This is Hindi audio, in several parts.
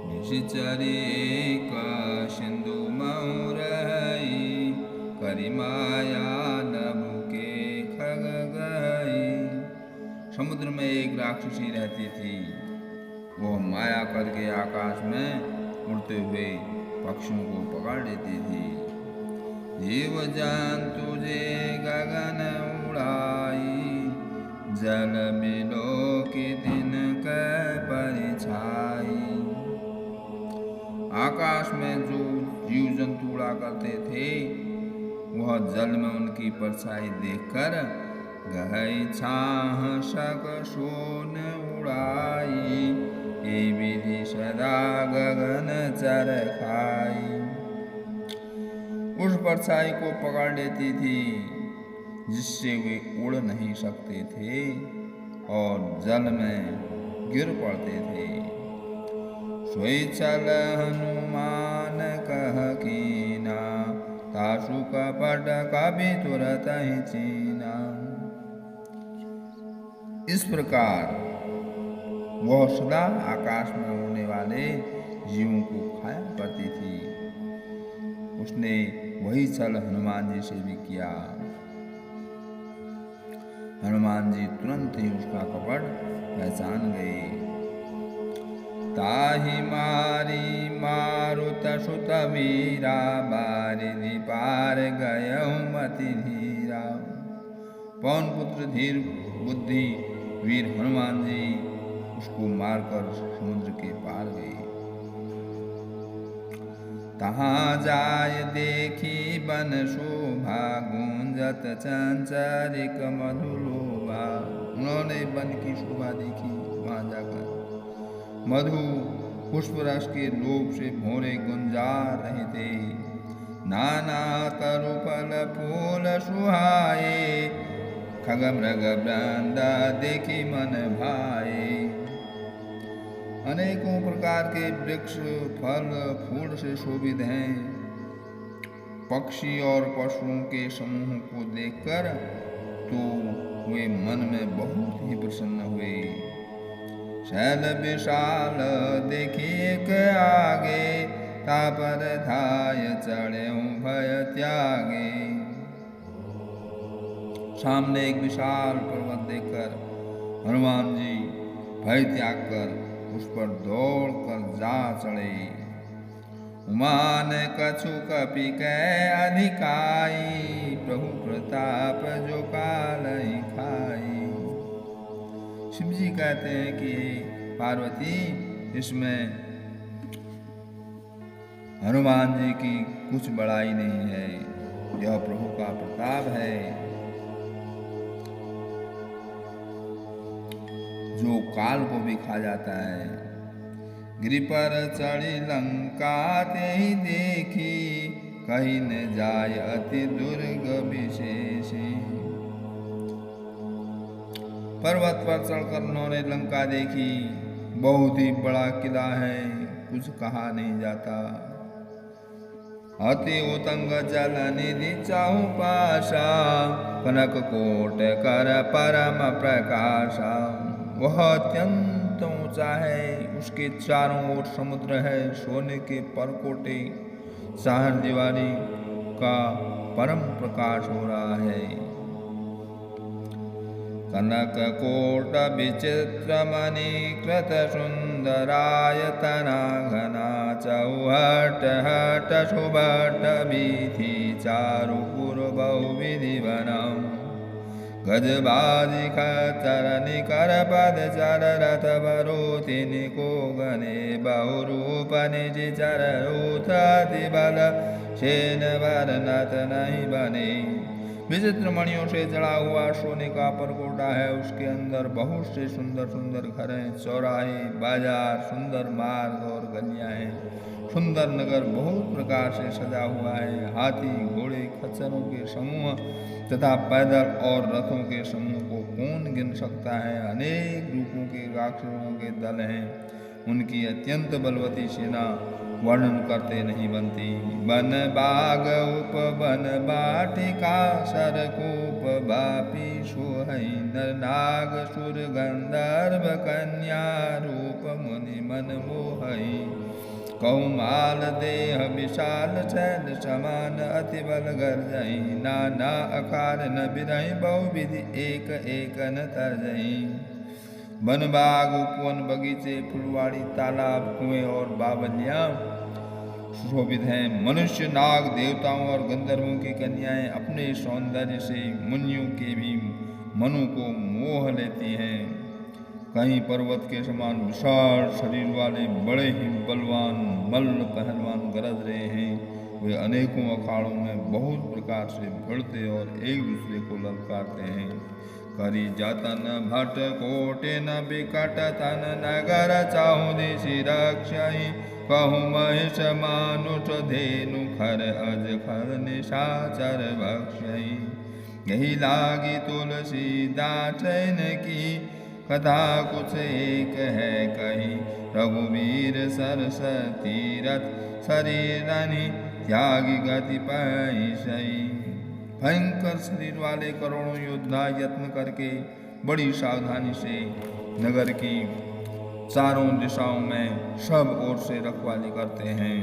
निशिचरी का सिंधु मऊरई करिमाया नभु के खग गई। समुद्र में एक राक्षसी रहती थी। वह माया करके आकाश में उड़ते हुए पक्षियों को पकड़ लेती थी। जीव जंतु जे गगन उड़ाई जल बिलो के दिन कै परिछाई। आकाश में जो जीव जंतु उड़ा करते थे वह जल में उनकी परछाई देखकर गहई छाह शक सोन उड़ाई। ए विधि सदा गगन चर खाई। उस परछाई को पकड़ लेती थी जिससे वे उड़ नहीं सकते थे और जल में गिर पड़ते थे। सोई चल हनुमान कह कीना तासु कपट कभी तुरत ही चीना। इस प्रकार वह सदा आकाश में उड़ने वाले जीवों को खाया करती थी। उसने वही छल हनुमान जी से भी किया। हनुमान जी तुरंत ही उसका कपट पहचान गए। ताहि मारी मारुत सुत वीरा बारिधि पार गयहु मति धीरा। पवन पुत्र धीर बुद्धि वीर हनुमान जी उसको मारकर समुद्र के पार गए। तहाँ जाय देखी बन शोभा गूंजत चंचरिक मधुलोभा। उन्होंने वन की शोभा देखी। वहां जाकर मधु पुष्प रस के लोभ से भौरे गुंजार रहे थे। नाना तरु फल फूल सुहाए खग मृग वृंदा देखी मन भाए। अनेकों प्रकार के वृक्ष फल फूल से शोभित हैं। पक्षी और पशुओं के समूह को देखकर तो वे मन में बहुत ही प्रसन्न हुए। शैल विशाल देखी एक आगे तापर धाय चढ़े भय त्यागे। सामने एक विशाल पर्वत देखकर हनुमान जी भय त्याग कर उस पर दौड़ कर जा चढ़े। उमान कछु कपि कै अधिकाई प्रभु प्रताप जो काल ही खाई। शिव जी कहते हैं कि पार्वती इसमें हनुमान जी की कुछ बड़ाई नहीं है। यह प्रभु का प्रताप है जो काल को भी खा जाता है। गिरि पर चढ़ी लंका ते ही देखी कहीं न जाय अति दुर्ग विशेषी। पर्वत पर चढ़कर उन्होंने लंका देखी। बहुत ही बड़ा किला है, कुछ कहा नहीं जाता। अति उतंग जल निधि चौपाशा कनक कोट कर परम प्रकाशा। वह अत्यंत ऊंचा है, उसके चारों ओर समुद्र है। सोने के परकोटे चार दीवारी का परम प्रकाश हो रहा है। कनक कोट विचित्र मणि कृत सुंदरायतना घना चौहट हट सुभट वीथि चारु बहु विधि बनम। गजबाजी खच्चर निकर पद चर रथ बरोति निको गणे बहुरूप निज चर रूथति बल शेन वर्णत नहीं बने। विचित्र मणियों से जड़ा हुआ सोने का परकोटा है। उसके अंदर बहुत से सुंदर सुंदर घर हैं, चौराहे, बाजार, सुंदर मार्ग और गलियां हैं। सुंदर नगर बहुत प्रकार से सजा हुआ है। हाथी घोड़े खच्चरों के समूह तथा पैदल और रथों के समूह को कौन गिन सकता है। अनेक रूपों के राक्षसों के दल हैं। उनकी अत्यंत बलवती सेना वर्णन करते नहीं बनती। बन बाग उपवन बाटिका सरकूप बापी सोहई नर नाग सुर गंधर्व कन्या रूप मुनि मन मोहई। कौमाल देह विशाल शैल समान अति बल गर्जई। नाना अकार न बिरही बहुविधि एक एक न तरजई। वन बाग उपवन बगीचे फुलवाड़ी तालाब कुएं और बावलियां सुशोभित हैं। मनुष्य नाग देवताओं और गंधर्वों की कन्याएं अपने सौंदर्य से मुनियों के भी मनु को मोह लेती हैं। कहीं पर्वत के समान विशाल शरीर वाले बड़े ही बलवान मल्ल पहलवान गरज रहे हैं। वे अनेकों अखाड़ों में बहुत प्रकार से भिड़ते और एक दूसरे को ललकारते हैं। करी जतन भट कोटे न बिकट तन नगर चाहु दिशि रक्षई। कहु महिष मानुष धेनु खर अज खर निशाचर भक्षई। यही लागी तुलसी दाचैन की कथा कुछ एक है कही। रघुवीर सरस तीरथ शरीरनि त्यागी गति पैसई। भयंकर शरीर वाले करोड़ों योद्धा यत्न करके बड़ी सावधानी से नगर की चारों दिशाओं में सब ओर से रखवाली करते हैं।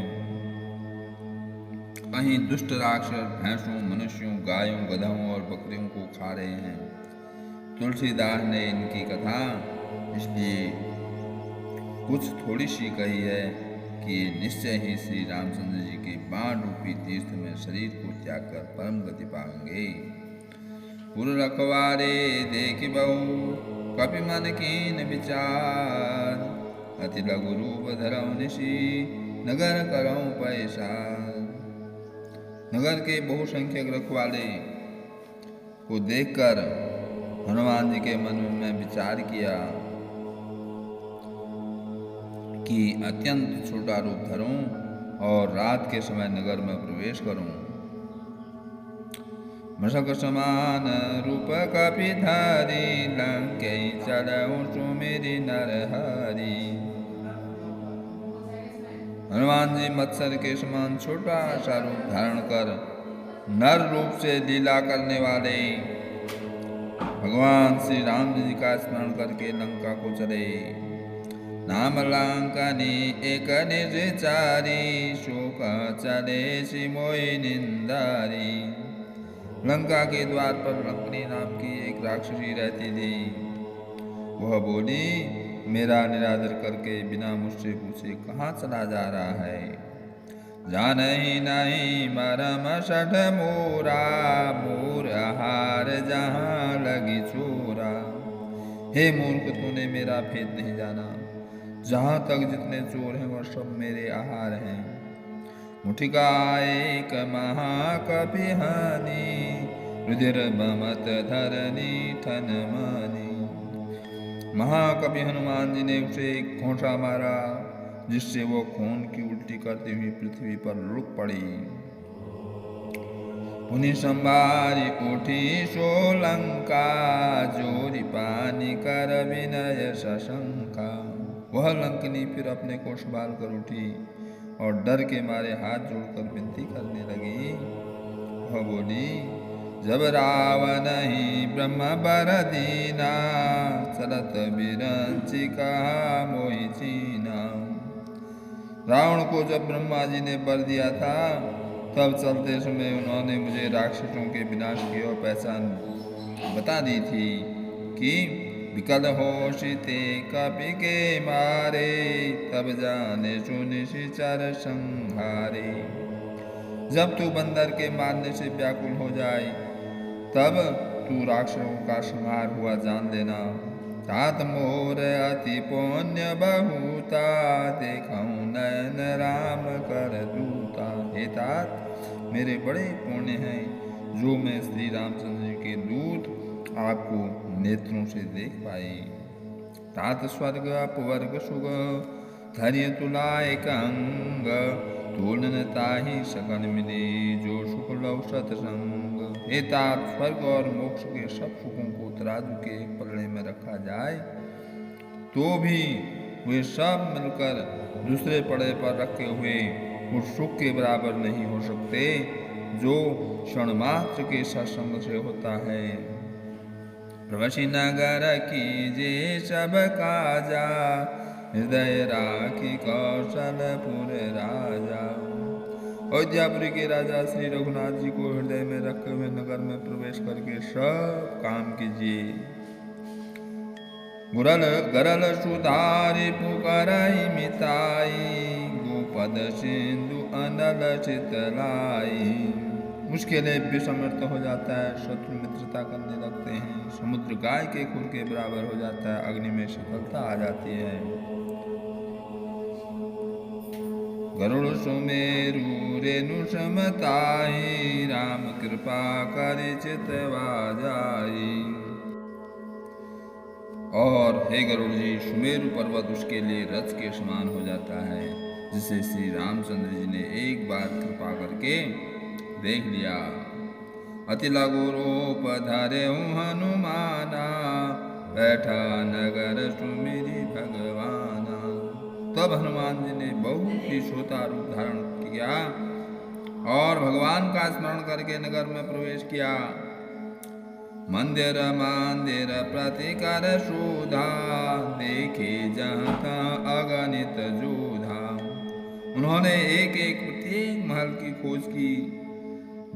कहीं दुष्ट राक्षस भैंसों मनुष्यों गायों गधों और बकरियों को खा रहे हैं। तुलसीदास ने इनकी कथा इसलिए कुछ थोड़ी सी कही है कि निश्चय ही श्री रामचंद्र जी के बाण रूपी तीर्थ में शरीर को त्याग कर परम गति पाएंगे। पुर रखवारे देख बहु कपि मन कीन विचार। अति लघु रूप धरऊ निशि नगर करऊं पैसार। नगर के बहुसंख्यक रखवाले को देखकर हनुमान जी के मन में विचार किया कि अत्यंत छोटा रूप धरूं और रात के समय नगर में प्रवेश करूं। मशक समान रूप कपि धारी लंके चढ़ऊं सुमेरी नरहरि। हनुमान जी मत्सर के समान छोटा सा रूप धारण कर नर रूप से लीला करने वाले भगवान श्री राम जी का स्मरण करके लंका को चले। नाम लंकनी एक निचारी शोक चले सिमोई निंदारी। लंका के द्वार पर लंकनी नाम की एक राक्षसी रहती थी। वह बोली, मेरा निरादर करके बिना मुझसे पूछे कहाँ चला जा रहा है। जानहि नहीं मरम सठ मोरा मोर हार जहाँ लगी चोरा। हे मूर्ख, तूने मेरा भेद नहीं जाना। जहाँ तक जितने चोर हैं वह सब मेरे आहार हैं। मुठिका एक महाकपि हानि रुधिर बमत धरनी ठन मानी। महाकवि हनुमान जी ने उसे एक घोंसा मारा जिससे वो खून की उल्टी करती हुई पृथ्वी पर लुढ़क पड़ी। पुनि संभारी उठी सोलंका जोरी पानी कर विनय सशंका। वह लंकनी फिर अपने को संभाल कर उठी और डर के मारे हाथ जोड़कर विनती करने लगी। वह बोली, जब रावण ही ब्रह्म बर दीना चलत बिरंची कहा मोहि चीना। रावण को जब ब्रह्मा जी ने बर दिया था तब चलते समय उन्होंने मुझे राक्षसों के विनाश की और पहचान बता दी थी कि विकल होशिते कपि के मारे तब जाने सुनिश्चर संहारे। जब तू बंदर के मारने से व्याकुल हो जाए तब तू राक्षसों का संहार हुआ जान लेना। तात मोर अति पुण्य बहुता देखऊं नयन राम कर दूता। हे तात, मेरे बड़े पुण्य हैं जो मैं श्री रामचंद्र जी के दूत आपको नेत्रों से देख पाए। तात स्वर्ग अपवर्ग सुग धैर्य तुलाय कंग तुलन ताहि सकन मिले जो सुख लव सत्संग। हे तात, स्वर्ग और मोक्ष के सब सुखों को तराजू के एक पलड़े में रखा जाए तो भी वे सब मिलकर दूसरे पड़े पर रखे हुए उस सुख के बराबर नहीं हो सकते जो क्षण मात्र के सत्संग से होता है। प्रवशी नगर कीजे सब काजा, हृदय राखी कौशलपुर राजा। अयोध्यापुरी के राजा श्री रघुनाथ जी को हृदय में रखे हुए नगर में प्रवेश करके सब काम कीजिए। गरल सुधारी पुकारई मिताई, गोपद सिंधु अनल चितलाई। मुश्किलें विसमर्थ हो जाता है, शत्रु मित्रता करने लगते हैं, समुद्र गाय के खुर के बराबर हो जाता है, अग्नि में सफलता आ जाती है। गरुड़ सुमेरु रेणु समताई, राम कृपा करे चितवा जाई। और हे गरुड़ जी, सुमेरु पर्वत उसके लिए रथ के समान हो जाता है, जिसे श्री रामचंद्र जी ने एक बार कृपा करके देख लिया। अति लघु रूप धरे हनुमाना, बैठा नगर सुमिरी भगवाना। तब हनुमान जी ने बहुत ही छोटा रूप धारण किया और भगवान का स्मरण करके नगर में प्रवेश किया। मंदिर मंदिर प्रतिकर शोधा, देखे जहाँ तहाँ अगणित जोधा। उन्होंने एक एक प्रत्येक महल की खोज की,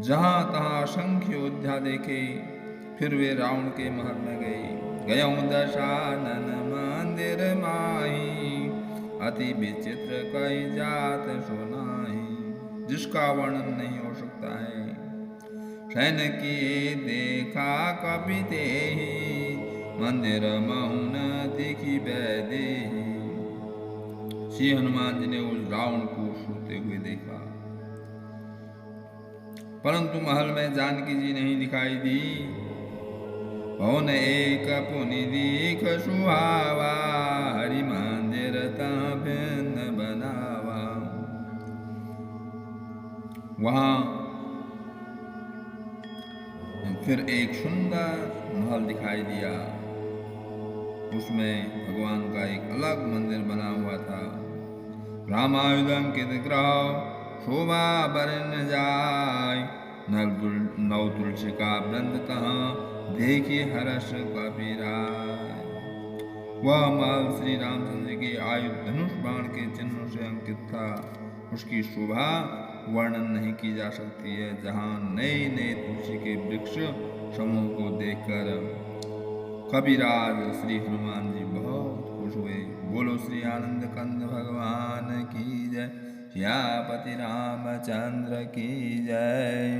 जहाँ तहाँ असंख्य योद्धा देखे। फिर वे रावण के महल में गए। गयऊँ दशानन मंदिर माही, अति विचित्र कई जात सुनाही। जिसका वर्णन नहीं हो सकता है। सैन किए देखा कपि तेहि, मंदिर मौन दिखी बैदेहि। श्री हनुमान जी ने उस रावण को सोते हुए देखा, परंतु महल में जानकी जी नहीं दिखाई दी। भवन एक पुनि दीख सुहावा, हरि मंदिर तहाँ भिन्न बनावा। वहां फिर एक सुंदर महल दिखाई दिया। उसमें भगवान का एक अलग मंदिर बना हुआ था। रामायुधं कित ग्रह शोभा बरन जाय, नव तुलसी का वृंद तहाँ देखिए हर्ष कबीराय। वह महल श्री रामचंद्र के आयुध धनुष बाण के चिन्हों से अंकित था। उसकी शोभा वर्णन नहीं की जा सकती है। जहाँ नए नए तुलसी के वृक्ष समूह को देखकर कबीराज श्री हनुमान जी बहुत खुश हुए। बोलो श्री आनंद कंद भगवान की जय, सियापति रामचंद्र की जय।